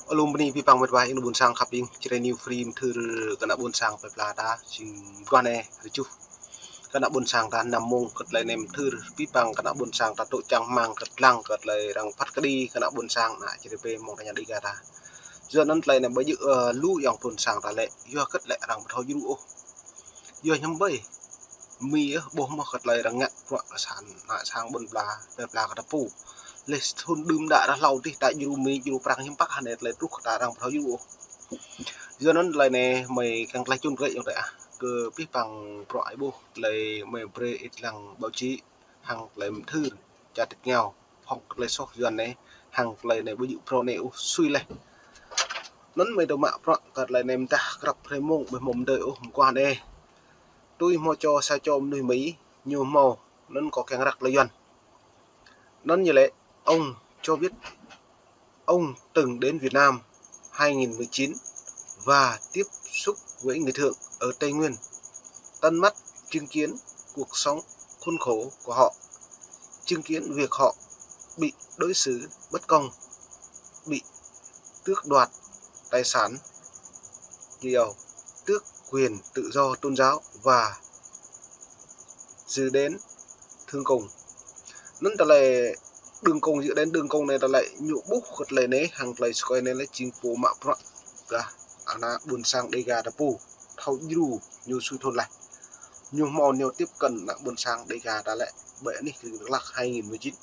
Alumni pipang medwai inu bunsang kaping cire new free thur kana bunsang pe plada sing guane ricu kana bunsang ta namung ket lai nem thur pipang kana bunsang ta tu chang mang ket lang ket lai rang pat kadi kana bunsang na cire pe mong tanya diga ta giờ nan lai nem baju lu yang bunsang ta le yo ket le rang thau yu o yo nyam bai mi bo ma ket lai rang ngat pro san na sang bun pla pe pla ka pu les thun đum đã ra lâu đi tại dù mi dù prang hiếm bắc này lại trúc ta đang tháo dù giờ nó lại này mày càng lại chun gậy như vậy à cơ biết bằng loại bu lại mày pre ít lằng báo chí hàng lại thư trả thịt nghèo hoặc lại sọc dần này hàng lại này ví dụ pro này suy lên nó mày đầu mạ pro cật lại nem ta gặp phải mông bởi mồm đời hôm qua đây tôi mua cho sao cho nuôi mỹ nhiều màu nó có càng rắc lợi dần nó như lệ ông cho biết ông từng đến Việt Nam 2019 và tiếp xúc với người thượng ở Tây Nguyên, tận mắt chứng kiến cuộc sống khốn khổ của họ, chứng kiến việc họ bị đối xử bất công, bị tước đoạt tài sản, nhiều tước quyền tự do tôn giáo và dự đến thương cùng. Nên ta lại đường cùng dự đến đường cùng này ta lại nhụ bút khật lại nế hàng lại square này lại chính phủ mạ pro cả ana buồn sang đây gà đập pu thâu du nhiều suy thôn lại nhiều mò nhiều tiếp cận là buồn sang đây gà đã lại bệ này thì được lạc 2019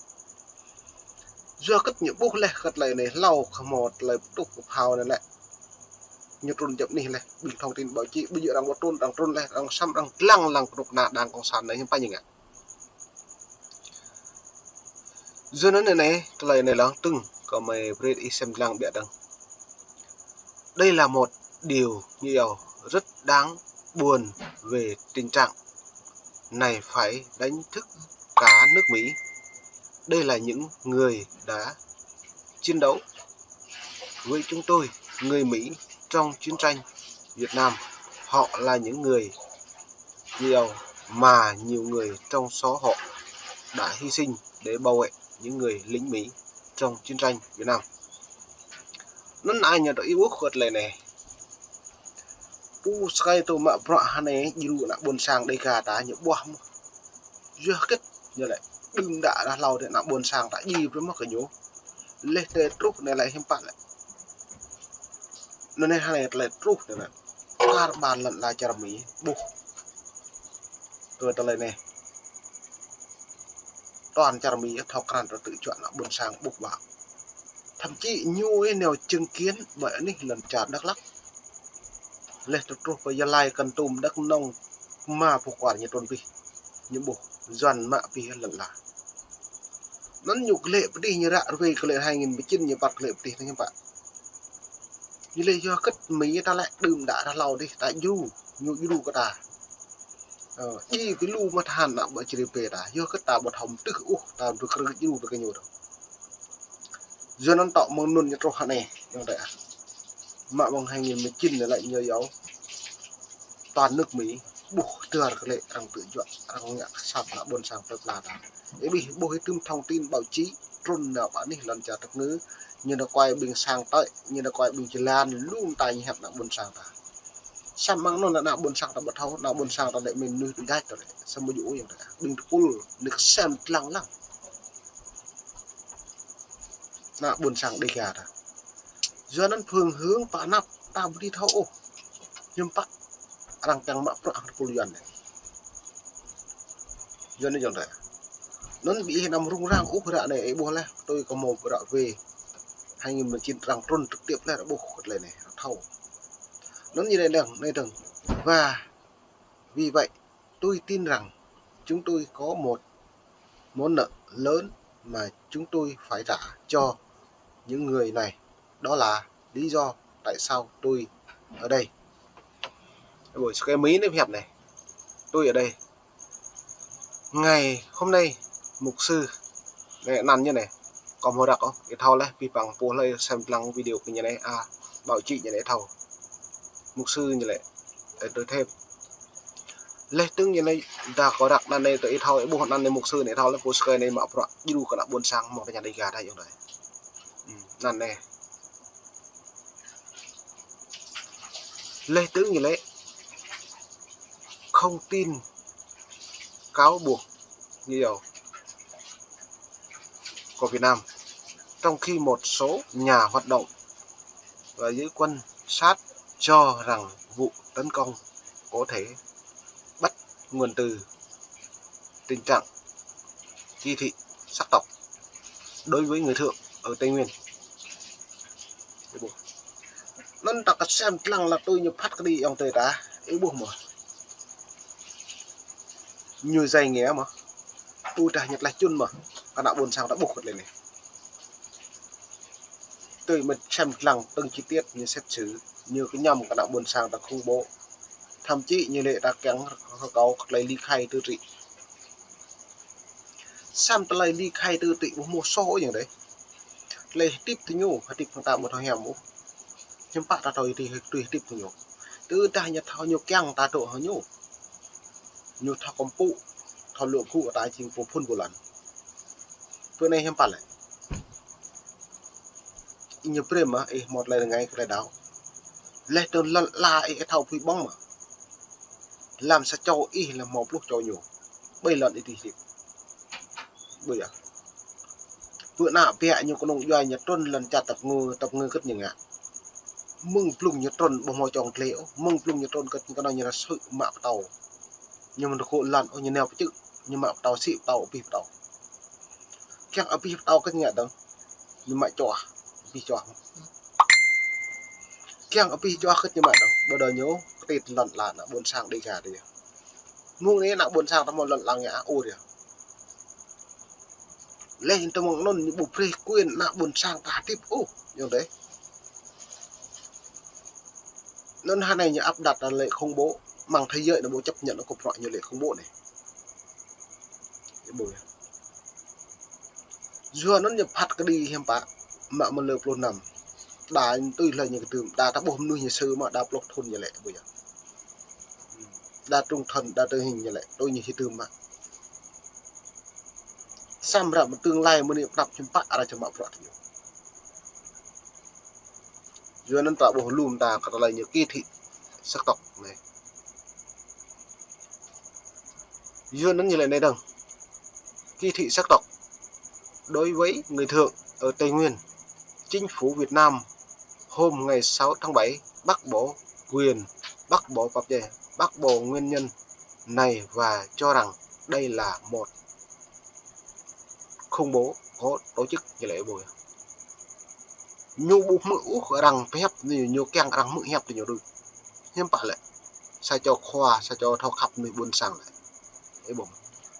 do cất những bút lại khật lại này lau một lại tục hào này lại nhiều trôn chậm này này bị thông tin báo chí bây giờ đang có trôn này đang xăm đang lăng lăng đục nạt đang còn sàn này nhưng phải như vậy giờ nó này lại này là từng có mày bread isem lang bịa đằng đây là một điều nhiều rất đáng buồn về tình trạng này phải đánh thức cả nước Mỹ. Đây là những người đã chiến đấu với chúng tôi, người Mỹ trong chiến tranh Việt Nam. Họ là những người nhiều mà nhiều người trong số họ đã hy sinh để bảo vệ những người lính Mỹ trong chiến tranh Việt Nam. Nên ai nhận được yêu khuất này này pu sky to mạ pro hane jiru nak buồn sang đây cả ta những buah dưa kết như lại đừng đã ra lâu để nak buồn sang tại gì với mất cái nhố lên để trúc này lại hiếm bạn lại nên này lại trúc này này các bàn lần lại cho Mỹ bu rồi ta lại này toàn cho Mỹ thọc cản rồi tự chọn nak buồn sang buộc bảo thậm chí nhu nèo chứng kiến bởi này lần trả Đắk Lắk lên trúc bây giờ lại cần tùm đất nông mà phục quản như tôn vi những bộ dần mạ vì lần là nó nhục lệ đi như rạ về cái lệ 2019 như bạc lệ thì các bạn như lệ do cất Mỹ ta lại đừng đã ra lâu đi tại du nhu du có ta đi cái lu mà than là bởi chỉ về ta do cất ta bật hồng tức ta được cái du được cái nhiều đâu giờ nó tạo mong luôn như trâu hạt này như vậy mạ bằng 2019 lại nhờ dấu toàn nước Mỹ buộc thừa cái lệ rằng tự chọn rằng nhạc sạp là buồn sang rất là đó để bị bộ hệ thống thông tin báo chí trôn nào bạn đi lần trả thực ngữ như là quay bình sang tới như là quay bình chỉ lan luôn tài hẹp là buồn sang ta xăm mang nó là nào buồn sang ta bật thâu nào buồn sang ta lại mình nuôi tự gai rồi xong mới dụ như vậy bình full được xem lăng lăng nào buồn sang đây cả ta do nó phương hướng phá nắp ta đi thâu nhưng bắt rằng chẳng mắc prakar kulian này do nên chẳng nó bị nằm rung rang rạ này bố là tôi có một rạ về 2019 rằng trôn trực tiếp là bố khất lại này thâu nó như đây đừng và vì vậy tôi tin rằng chúng tôi có một món nợ lớn mà chúng tôi phải trả cho những người này, đó là lý do tại sao tôi ở đây. Buổi cái Mỹ nó hẹp này tôi ở đây ngày hôm nay mục sư này năn như này có một đặc không cái thao lấy vì bằng phố lấy xem lăng video của như này bảo chị như này thầu mục sư như này để tôi thêm lấy tương như này ta có đặc năn này tôi thao buồn năn này mục sư này thao lấy post này mà bọt đi đủ cả buồn sang một cái nhà đầy gà đây rồi năn này lê tướng như lẽ không tin cáo buộc nhiều của Việt Nam, trong khi một số nhà hoạt động và giới quân sát cho rằng vụ tấn công có thể bắt nguồn từ tình trạng chi thị sắc tộc đối với người thượng ở Tây Nguyên. Nên ta xem lăng là tôi nhập phát cái đi ông tề ta ý buồn mà như dày nghĩa mà tôi trả nhật lại chun mà các đạo buồn sao đã buộc lên này tôi mình xem lăng từng chi tiết như xét xử như cái nhầm các đạo buồn sang đã khung bố thậm chí như lệ đã kéo có lấy ly khai tư trị xem ta lấy ly khai tư trị một sốอย่างđấy lấy tiếp thì nhủ hay tiếp thằng ta một thằng hẻm mũ nhưng bạn ta thôi thì tùy tiếp thì nhủ từ ta nhật thao nhiều keng ta độ họ nhủ nhiều thao công phụ thao lượng cụ ở tại chính phủ phun của lần bữa nay em bạn lại nhiều prem mà một lần ngày cái đảo lấy từ là cái thao phi bóng mà làm sao cho là một lúc cho nhủ bây lần thì bây giờ bữa nào bẹ nhiều con ông doài nhật trôn lần chặt tập ngư cất những ạ mừng plung nhật trôn bông màu tròn lẽo mừng plung nhật trôn cất cái này như là sự mạ tàu nhưng mà nó lần ở như nèo chứ nhưng mà tàu xịu tàu bịp tàu kẹo ở bịp tàu cái nhà đâu nhưng mà cho bịp cho kẹo ở bịp cho cái như mà đâu bao giờ nhớ cái tịt lần là nó buồn sang đi cả đi mua đấy là buồn sang tao một lần là nhã ô đi lên tao mong non như bục phê quên là buồn sang cả tiếp ô như đấy nên hai này như áp đặt là lệ không bố bằng thế giới là bố chấp nhận nó cục loại như lệ không bố này cái bồi dưa nó nhập hạt cái đi em bạn mà mình lược luôn nằm đá tôi là những cái từ đá ta bom nuôi như sư mà đá block thôn như lệ bây giờ đá trung thần đá tư hình như lệ tôi như cái từ mà xem ra một tương lai mới đập chấm bát là chấm bát rồi dưa nó tạo bộ lùm ta cả là những kỳ thị sắc tộc này dưa nó như lệ này đâu kỳ thị sắc tộc đối với người thượng ở Tây Nguyên. Chính phủ Việt Nam hôm ngày 6 tháng 7 bác bỏ quyền bác bỏ pháp chế bác bỏ nguyên nhân này và cho rằng đây là một khủng bố có tổ chức như lễ bồi nhu bụng mũ rằng phép nhiều keng rằng mũ hẹp thì nhiều đôi nhưng bạn lại sao cho khoa sao cho thao khắp người buôn sang lại ấy bụng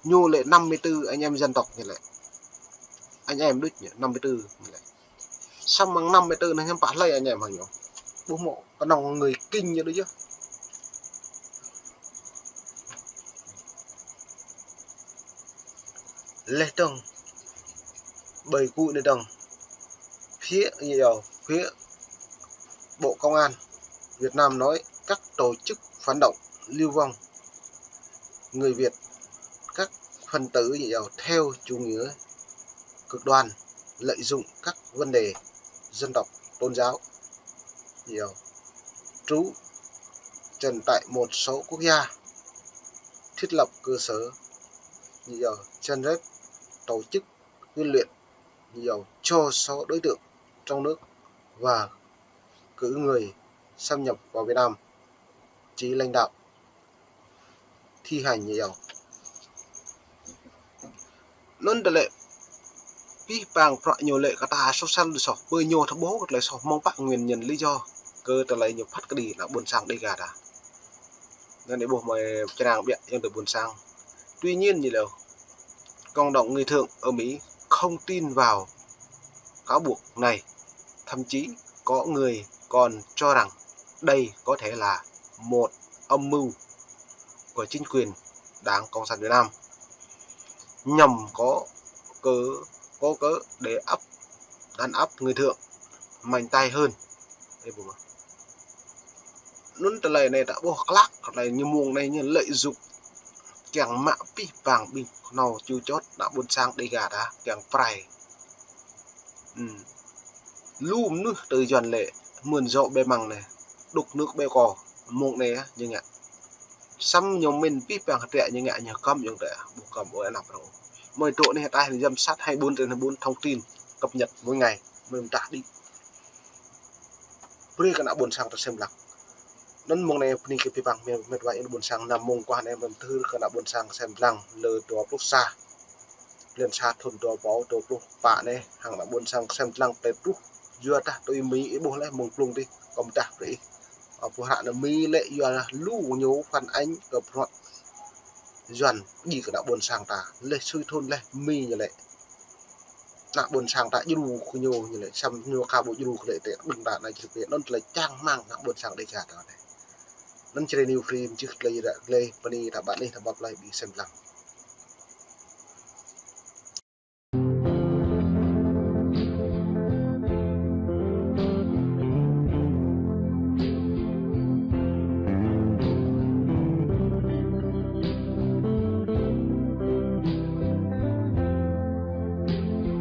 nhu lệ 54 anh em dân tộc như lệ anh em đức 54 như lệ xong bằng 54 này em bạn lấy anh em hàng nhiều bố mộ có nòng người kinh như đấy chứ lê tông bầy cụ nơi đồng phía nhiều phía Bộ Công an Việt Nam nói các tổ chức phản động lưu vong người Việt các phần tử nhiều theo chủ nghĩa cực đoan lợi dụng các vấn đề dân tộc tôn giáo nhiều trú trần tại một số quốc gia thiết lập cơ sở nhiều chân rết tổ chức huấn luyện nhiều cho số đối tượng trong nước và cử người xâm nhập vào Việt Nam chỉ lãnh đạo thi hành nhiều nên lệ vi bằng nhiều lệ cả ta số săn sọ bơi nhô thằng bố lại sọ mong bạn nguyên nhân lý do cơ từ lấy nhiều phát cái đi là buồn sang đi gà đã nên để buộc mày cho nàng biện em được buồn sang tuy nhiên như đều cộng đồng người thượng ở Mỹ không tin vào cáo buộc này thậm chí có người còn cho rằng đây có thể là một âm mưu của chính quyền Đảng Cộng sản Việt Nam nhằm có cớ để đàn áp người thượng mạnh tay hơn luôn từ lời này đã bỏ lắc này như muông này như lợi dụng kẻng mạ pi vàng bình nào chú chót đã buôn sang đi gà đã kẻng phải lùm nước từ dần lệ mườn rộ bề mằng này đục nước bê cò mong này như ngạ xăm nhiều mình pi bằng hạt như ngạ nhờ cầm như thế buộc cầm ở nằm rồi mỗi chỗ này tai giám sát 24/24 thông tin cập nhật mỗi ngày mình trả đi beri kena buồn sang tersemblak non mong này ni ke pang met wa in buồn sang nam mong qua này mình thư kena buồn sang semblang le 20 sa lên sát thôn đồ bảo đồ pro bạ này hàng là buồn sang semblang pe pro dưa ta tôi mỹ bố lại mong plung đi công ta đấy ở phố hạ là mỹ lệ dưa lu nhố phần anh gặp họ dần gì kena buồn sang ta lệ suy thôn lệ mi như lệ nạ buồn sang ta du khu nhô như lệ xăm nhô cao bộ du lệ tệ đừng đạn này thực hiện nó là trang mang nạ buồn sang đây cả đó này nó chơi new frame chứ lấy ra lấy pani đã bạn đi thằng bắp lại bị xem lăng